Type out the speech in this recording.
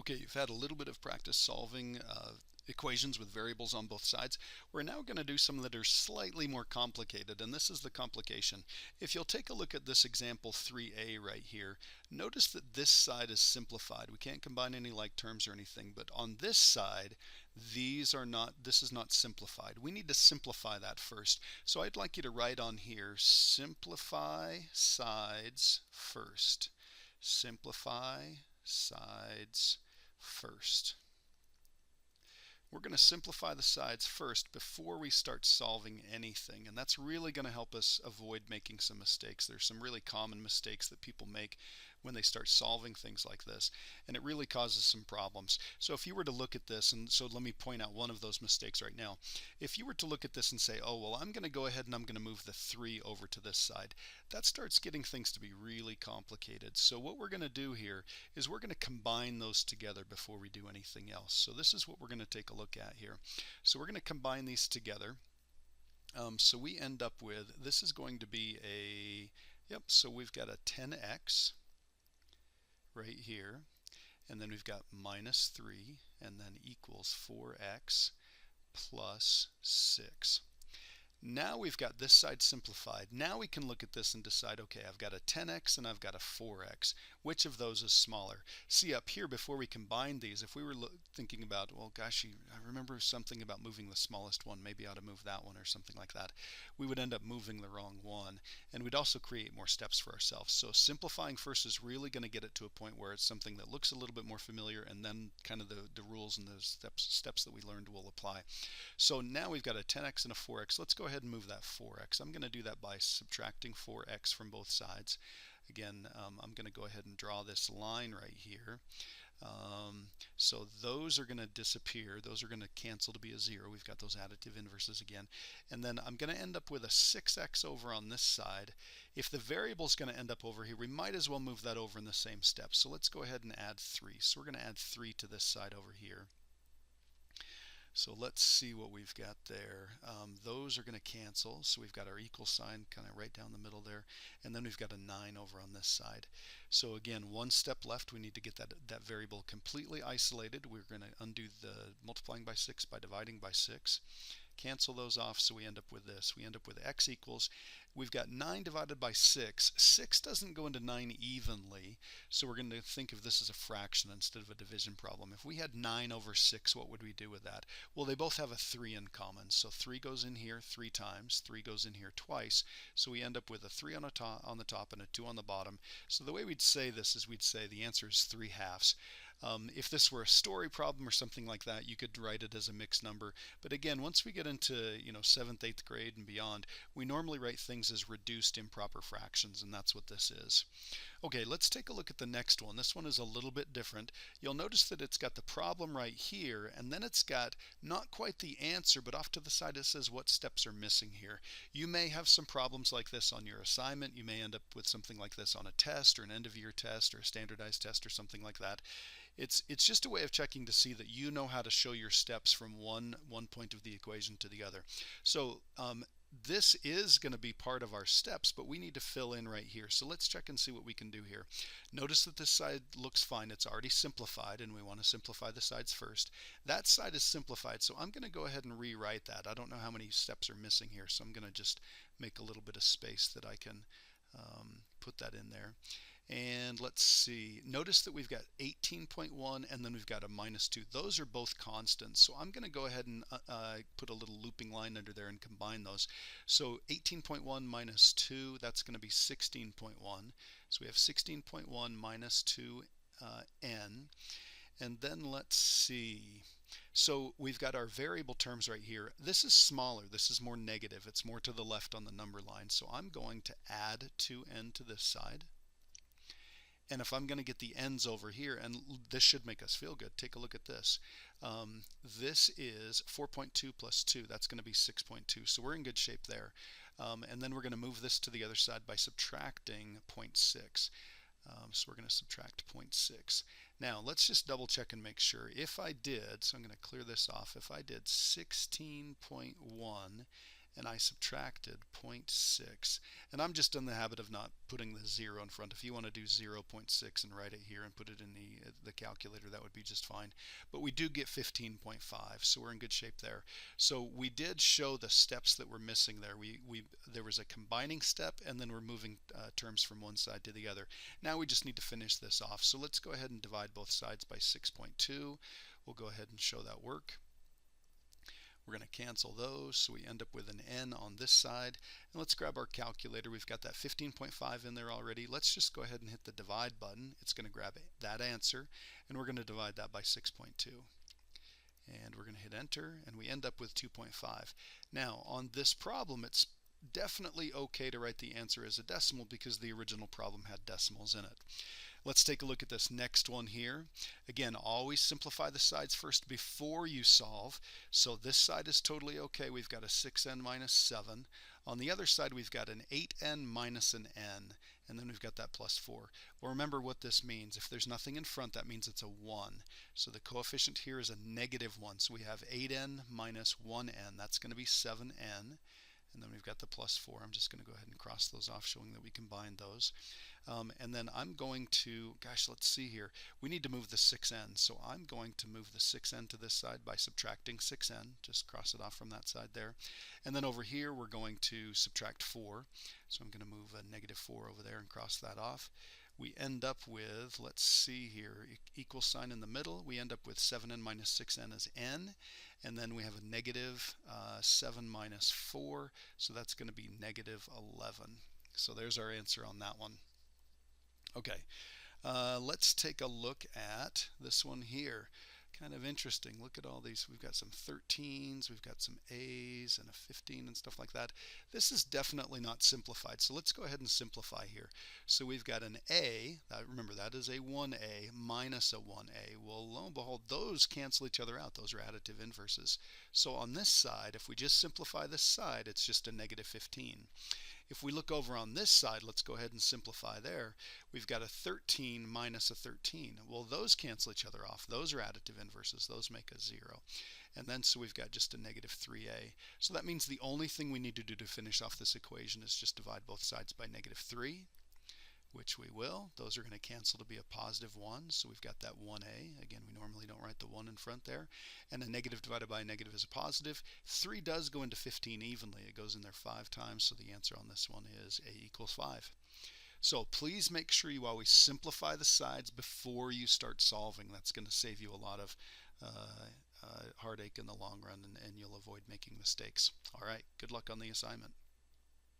Okay, you've had a little bit of practice solving equations with variables on both sides. We're now going to do some that are slightly more complicated, and this is the complication. If you'll take a look at this example 3a right here, notice that this side is simplified. We can't combine any like terms or anything, but on this side, this is not simplified. We need to simplify that first. So I'd like you to write on here, simplify sides first. Simplify sides first. We're going to simplify the sides first before we start solving anything, and that's really going to help us avoid making some mistakes. There's some really common mistakes that people make when they start solving things like this, and it really causes some problems. So if you were to look at this, and so let me point out one of those mistakes right now. If you were to look at this and say, oh, well, I'm going to go ahead and I'm going to move the 3 over to this side, that starts getting things to be really complicated. So what we're going to do here is we're going to combine those together before we do anything else. So this is what we're going to take a look at here. So we're going to combine these together. So we end up with, this is going to be so we've got a 10x right here, and then we've got minus 3, and then equals 4x plus 6. Now we've got this side simplified. Now we can look at this and decide, okay, I've got a 10x and I've got a 4x. Which of those is smaller? See up here, before we combine these, if we were thinking about, well, gosh, I remember something about moving the smallest one, maybe I ought to move that one or something like that, we would end up moving the wrong one, and we'd also create more steps for ourselves. So simplifying first is really going to get it to a point where it's something that looks a little bit more familiar, and then kind of the rules and the steps that we learned will apply. So now we've got a 10x and a 4x. Let's go ahead and move that 4x. I'm going to do that by subtracting 4x from both sides. Again, I'm going to go ahead and draw this line right here. So those are going to disappear. Those are going to cancel to be a 0. We've got those additive inverses again. And then I'm going to end up with a 6x over on this side. If the variable is going to end up over here, we might as well move that over in the same step. So let's go ahead and add 3. So we're going to add 3 to this side over here. So let's see what we've got there. Those are going to cancel, so we've got our equal sign kind of right down the middle there, and then we've got a 9 over on this side. So again, one step left. We need to get that variable completely isolated. We're going to undo the multiplying by 6 by dividing by 6. Cancel those off, so we end up with this. We end up with x equals, we've got 9 divided by 6. 6 doesn't go into 9 evenly, so we're going to think of this as a fraction instead of a division problem. If we had 9 over 6, what would we do with that? Well, they both have a 3 in common, so 3 goes in here 3 times, 3 goes in here twice, so we end up with a 3 on the top and a 2 on the bottom. So the way we'd say this is we'd say the answer is 3/2. If this were a story problem or something like that, you could write it as a mixed number. But again, once we get into 7th, 8th grade and beyond, we normally write things as reduced improper fractions, and that's what this is. Okay, let's take a look at the next one. This one is a little bit different. You'll notice that it's got the problem right here, and then it's got not quite the answer, but off to the side it says what steps are missing here. You may have some problems like this on your assignment. You may end up with something like this on a test or an end-of-year test or a standardized test or something like that. It's just a way of checking to see that you know how to show your steps from one point of the equation to the other. So this is going to be part of our steps, but we need to fill in right here. So let's check and see what we can do here. Notice that this side looks fine. It's already simplified, and we want to simplify the sides first. That side is simplified, so I'm going to go ahead and rewrite that. I don't know how many steps are missing here, so I'm going to just make a little bit of space that I can put that in there. And let's see, notice that we've got 18.1 and then we've got a -2. Those are both constants, so I'm going to go ahead and put a little looping line under there and combine those. So 18.1 minus 2, that's going to be 16.1. So we have 16.1 minus 2n. And then let's see. So we've got our variable terms right here. This is smaller. This is more negative. It's more to the left on the number line. So I'm going to add 2n to this side. And if I'm going to get the n's over here, and this should make us feel good, take a look at this. This is 4.2 plus 2. That's going to be 6.2. So we're in good shape there. And then we're going to move this to the other side by subtracting 0.6. So we're going to subtract 0.6. Now let's just double check and make sure. If I did, so I'm going to clear this off, if I did 16.1 and I subtracted 0.6. And I'm just in the habit of not putting the 0 in front. If you want to do 0.6 and write it here and put it in the calculator, that would be just fine. But we do get 15.5, so we're in good shape there. So we did show the steps that were missing there. There was a combining step, and then we're moving terms from one side to the other. Now we just need to finish this off. So let's go ahead and divide both sides by 6.2. We'll go ahead and show that work. We're going to cancel those, so we end up with an n on this side. And let's grab our calculator. We've got that 15.5 in there already. Let's just go ahead and hit the divide button. It's going to grab that answer, and we're going to divide that by 6.2. And we're going to hit enter, and we end up with 2.5. Now, on this problem, it's definitely okay to write the answer as a decimal because the original problem had decimals in it. Let's take a look at this next one here. Again, always simplify the sides first before you solve. So this side is totally okay. We've got a 6n minus 7. On the other side, we've got an 8n minus an n. And then we've got that plus 4. Well, remember what this means. If there's nothing in front, that means it's a 1. So the coefficient here is a negative 1. So we have 8n minus 1n. That's going to be 7n. And then we've got the plus 4. I'm just going to go ahead and cross those off, showing that we combined those. And then I'm going to, gosh, let's see here. We need to move the 6n. So I'm going to move the 6n to this side by subtracting 6n. Just cross it off from that side there. And then over here, we're going to subtract 4. So I'm going to move a negative 4 over there and cross that off. We end up with, let's see here, equal sign in the middle. We end up with 7n minus 6n is n. And then we have a negative 7 minus 4. So that's going to be negative 11. So there's our answer on that one. Okay, let's take a look at this one here. Kind of interesting. Look at all these. We've got some 13s, we've got some A's and a 15 and stuff like that. This is definitely not simplified. So let's go ahead and simplify here. So we've got an A, remember that is a 1A minus a 1A. Well, lo and behold, those cancel each other out. Those are additive inverses. So on this side, if we just simplify this side, it's just a negative 15. If we look over on this side, let's go ahead and simplify there. We've got a 13 minus a 13. Well, those cancel each other off. Those are additive inverses. Those make a 0. And then so we've got just a negative 3a. So that means the only thing we need to do to finish off this equation is just divide both sides by negative 3, which we will. Those are going to cancel to be a positive 1. So we've got that 1a. Again, we normally don't write the 1 in front there. And a negative divided by a negative is a positive. 3 does go into 15 evenly. It goes in there 5 times. So the answer on this one is a equals 5. So please make sure you always simplify the sides before you start solving. That's going to save you a lot of heartache in the long run, and you'll avoid making mistakes. All right, good luck on the assignment.